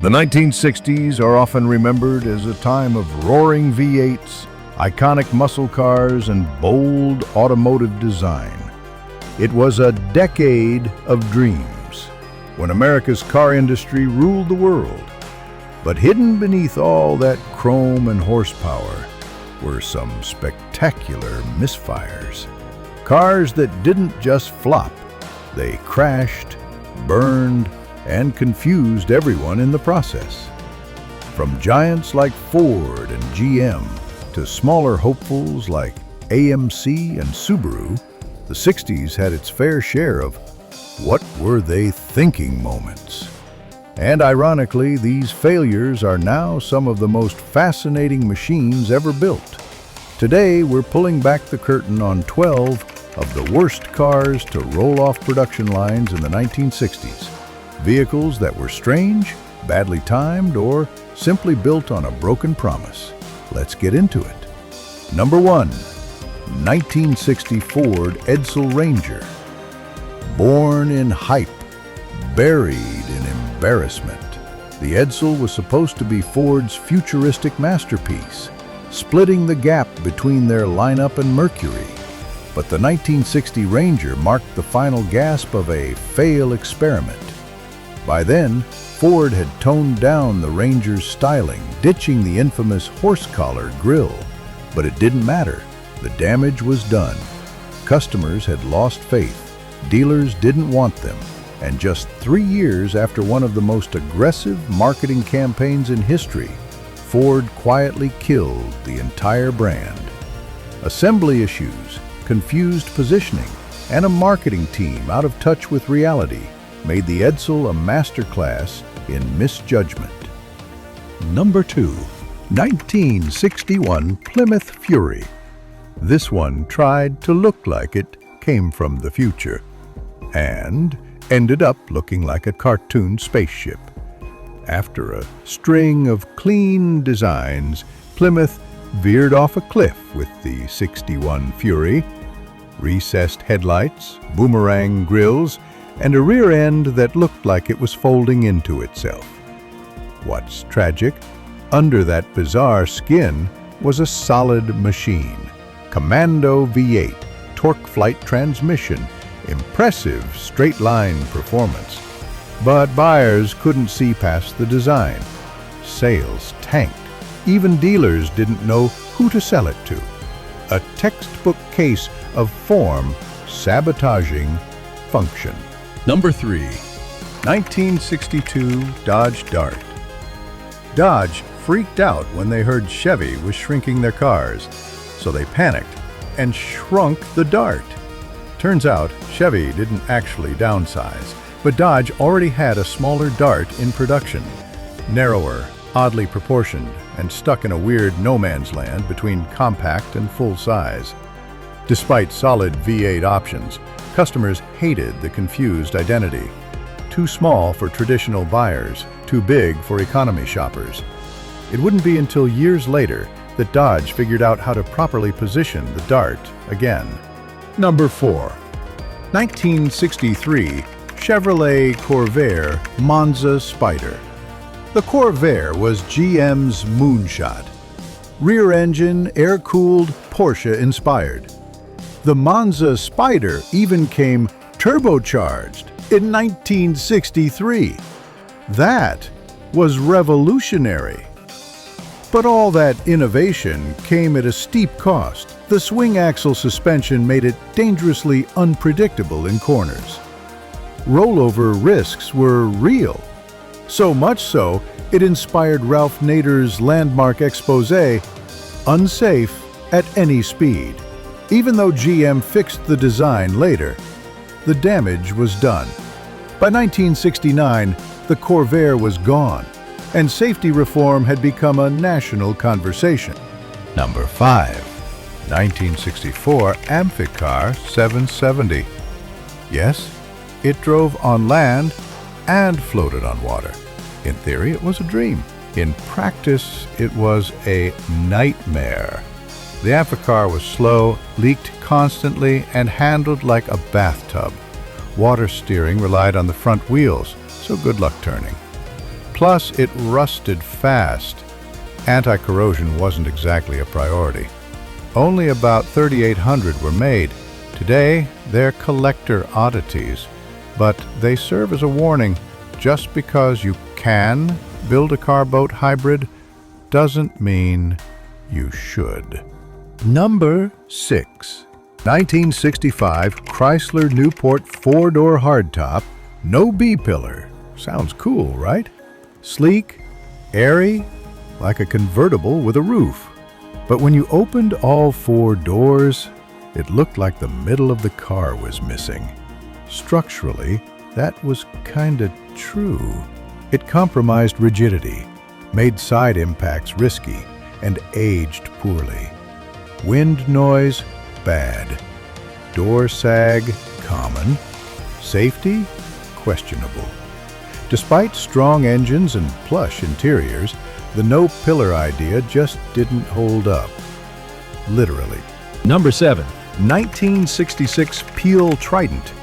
The 1960s are often remembered as a time of roaring V8s, iconic muscle cars, and bold automotive design. It was a decade of dreams, when America's car industry ruled the world. But hidden beneath all that chrome and horsepower were some spectacular misfires. Cars that didn't just flop, they crashed, burned, and confused everyone in the process. From giants like Ford and GM to smaller hopefuls like AMC and Subaru, the 60s had its fair share of "what were they thinking" moments. And ironically, these failures are now some of the most fascinating machines ever built. Today, we're pulling back the curtain on 12 of the worst cars to roll off production lines in the 1960s. Vehicles that were strange, badly timed, or simply built on a broken promise. Let's get into it. Number 1. 1960 Ford Edsil Ranger. Born in hype, buried in embarrassment, the Edsil was supposed to be Ford's futuristic masterpiece, splitting the gap between their lineup and Mercury. But the 1960 Ranger marked the final gasp of a failed experiment. By then, Ford had toned down the Ranger's styling, ditching the infamous horse-collar grille. But it didn't matter. The damage was done. Customers had lost faith. Dealers didn't want them. And just 3 years after one of the most aggressive marketing campaigns in history, Ford quietly killed the entire brand. Assembly issues, confused positioning, and a marketing team out of touch with reality made the Edsil a masterclass in misjudgment. Number 2. 1961 Plymouth Fury. This one tried to look like it came from the future, and ended up looking like a cartoon spaceship. After a string of clean designs, Plymouth veered off a cliff with the 61 Fury. Recessed headlights, boomerang grills, and a rear end that looked like it was folding into itself. What's tragic? Under that bizarre skin was a solid machine. Commando V8, torque flight transmission, impressive straight-line performance. But buyers couldn't see past the design. Sales tanked. Even dealers didn't know who to sell it to. A textbook case of form sabotaging function. Number 3. 1962 Dodge Dart. Dodge freaked out when they heard Chevy was shrinking their cars, so they panicked and shrunk the Dart. Turns out Chevy didn't actually downsize, but Dodge already had a smaller Dart in production. Narrower, oddly proportioned, and stuck in a weird no-man's land between compact and full size. Despite solid V8 options, customers hated the confused identity. Too small for traditional buyers, too big for economy shoppers. It wouldn't be until years later that Dodge figured out how to properly position the Dart again. Number 4. 1963 Chevrolet Corvair Monza Spider. The Corvair was GM's moonshot. Rear-engine, air-cooled, Porsche-inspired. The Monza Spider even came turbocharged in 1963. That was revolutionary. But all that innovation came at a steep cost. The swing axle suspension made it dangerously unpredictable in corners. Rollover risks were real. So much so, it inspired Ralph Nader's landmark exposé, "Unsafe at any speed." Even though GM fixed the design later, the damage was done. By 1969, the Corvair was gone, and safety reform had become a national conversation. Number 5. 1964 Amphiar 770. Yes, it drove on land and floated on water. In theory, it was a dream. In practice, it was a nightmare. The Amphiar was slow, leaked constantly, and handled like a bathtub. Water steering relied on the front wheels, so good luck turning. Plus, it rusted fast. Anti-corrosion wasn't exactly a priority. Only about 3,800 were made. Today, they're collector oddities, but they serve as a warning. Just because you can build a car-boat hybrid doesn't mean you should. Number 6. 1965 Chrysler Newport 4-door hardtop, no B-pillar. Sounds cool, right? Sleek, airy, like a convertible with a roof. But when you opened all 4 doors, it looked like the middle of the car was missing. Structurally, that was kinda true. It compromised rigidity, made side impacts risky, and aged poorly. Wind noise, bad. Door sag, common. Safety, questionable. Despite strong engines and plush interiors, the no-pillar idea just didn't hold up. Literally. Number 7. 1966 Peel Trident.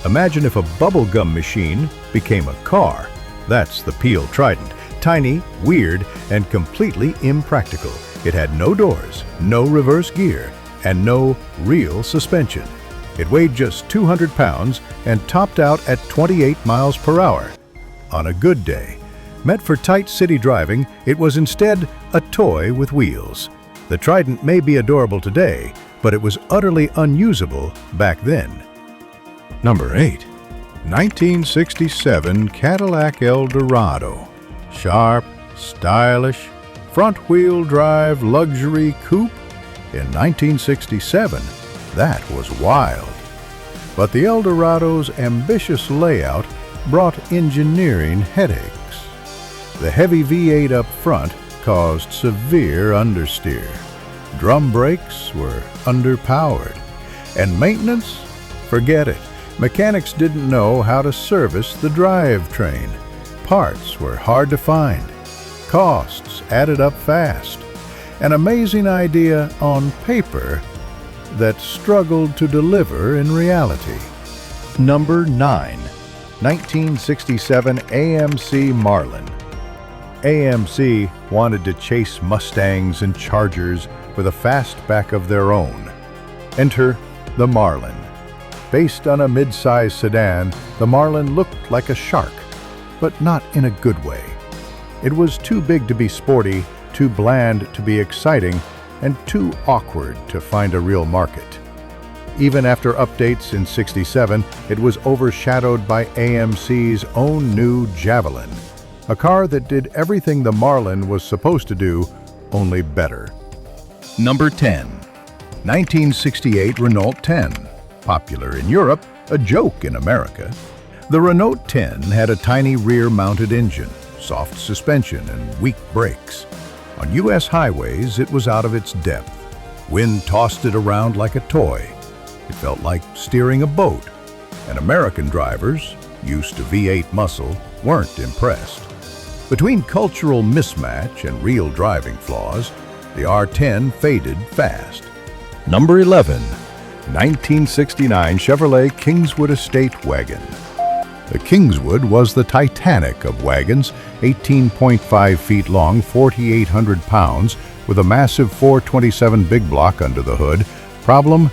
Imagine if a bubblegum machine became a car. That's the Peel Trident. Tiny, weird, and completely impractical. It had no doors, no reverse gear, and no real suspension. It weighed just 200 pounds and topped out at 28 miles per hour. On a good day, meant for tight city driving, it was instead a toy with wheels. The Trident may be adorable today, but it was utterly unusable back then. Number 8. 1967 Cadillac El Dorado. Sharp, stylish, front-wheel drive luxury coupe. In 1967, that was wild. But the El Dorado's ambitious layout brought engineering headaches. The heavy V8 up front caused severe understeer. Drum brakes were underpowered. And maintenance? Forget it. Mechanics didn't know how to service the drivetrain. Parts were hard to find. Costs added up fast. An amazing idea on paper that struggled to deliver in reality. Number 9. 1967 AMC Marlin. AMC wanted to chase Mustangs and Chargers with a fastback of their own. Enter the Marlin. Based on a mid-size sedan, the Marlin looked like a shark, but not in a good way. It was too big to be sporty, too bland to be exciting, and too awkward to find a real market. Even after updates in '67, it was overshadowed by AMC's own new Javelin, a car that did everything the Marlin was supposed to do, only better. Number 10. 1968 Renault 10. Popular in Europe, a joke in America. The Renault 10 had a tiny rear-mounted engine, soft suspension, and weak brakes. On U.S. highways, it was out of its depth. Wind tossed it around like a toy. It felt like steering a boat, and American drivers, used to V8 muscle, weren't impressed. Between cultural mismatch and real driving flaws, the R10 faded fast. Number 11. 1969 Chevrolet Kingswood Estate Wagon. The Kingswood was the Titanic of wagons, 18.5 feet long, 4,800 pounds, with a massive 427 big block under the hood. Problem?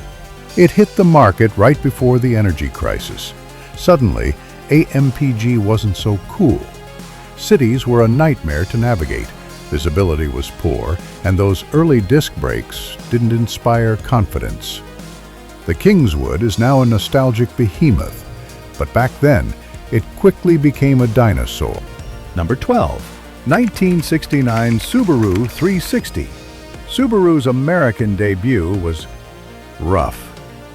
It hit the market right before the energy crisis. Suddenly, AMPG wasn't so cool. Cities were a nightmare to navigate. Visibility was poor, and those early disc brakes didn't inspire confidence. The Kingswood is now a nostalgic behemoth, but back then, it quickly became a dinosaur. Number 12. 1969 Subaru 360. Subaru's American debut was rough.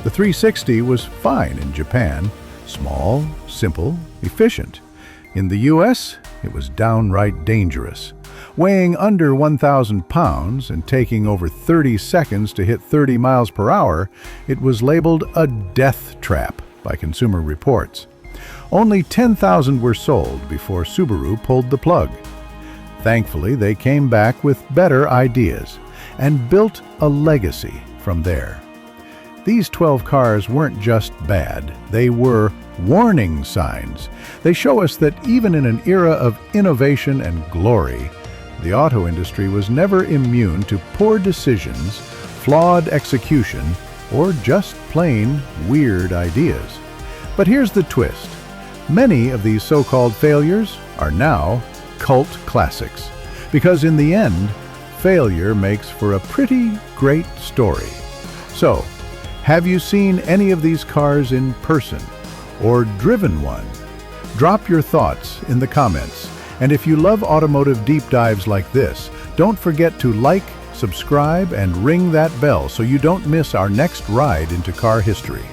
The 360 was fine in Japan, small, simple, efficient. In the US, it was downright dangerous. Weighing under 1,000 pounds and taking over 30 seconds to hit 30 miles per hour, it was labeled a death trap by Consumer Reports. Only 10,000 were sold before Subaru pulled the plug. Thankfully, they came back with better ideas and built a legacy from there. These 12 cars weren't just bad, they were warning signs. They show us that even in an era of innovation and glory, the auto industry was never immune to poor decisions, flawed execution, or just plain weird ideas. But here's the twist. Many of these so-called failures are now cult classics, because in the end, failure makes for a pretty great story. So, have you seen any of these cars in person or driven one? Drop your thoughts in the comments. And if you love automotive deep dives like this, don't forget to like, subscribe, and ring that bell so you don't miss our next ride into car history.